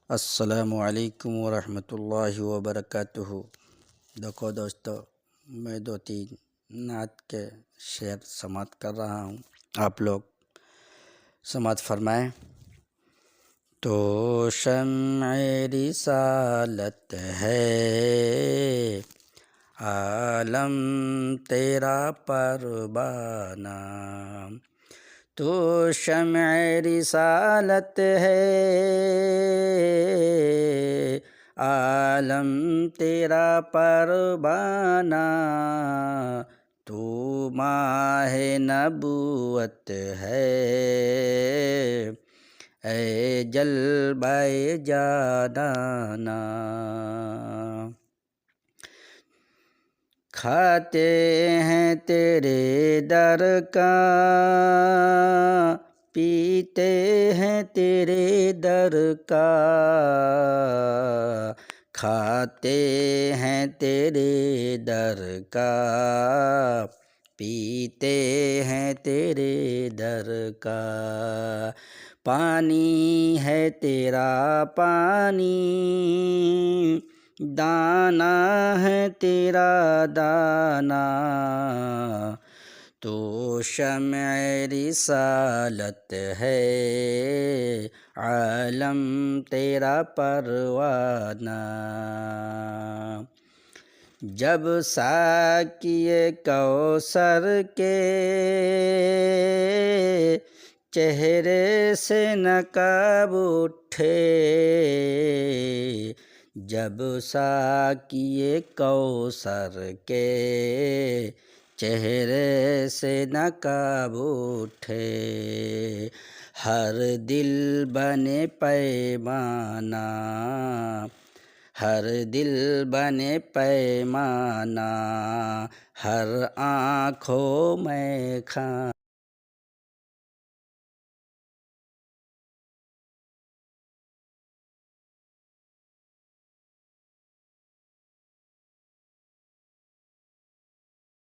السلام علیکم ورحمۃ اللہ وبرکاتہ۔ دیکھو دوستو، میں دو تین نعت کے شعر سماعت کر رہا ہوں، آپ لوگ سماعت فرمائیں۔ تو شمع رسالت ہے، عالم تیرا پروانہ، تو شمع رسالت ہے، عالم تیرا پروانہ، تو ماہ نبوت ہے، اے جلوہ جانانہ۔ کھاتے ہیں تیرے در کا، پیتے ہیں تیرے در کا، کھاتے ہیں تیرے در کا، پیتے ہیں تیرے در کا، پانی ہے تیرا پانی، دانا ہے تیرا دانا، تو شمع رسالت ہے، عالم تیرا پروانہ۔ جب ساقی کوثر کے چہرے سے نقاب اٹھے، جب ساقی کوثر کے چہرے سے نقاب اٹھے، ہر دل بنے پیمانہ، ہر دل بنے پیمانہ، ہر آنکھوں میں کھانا۔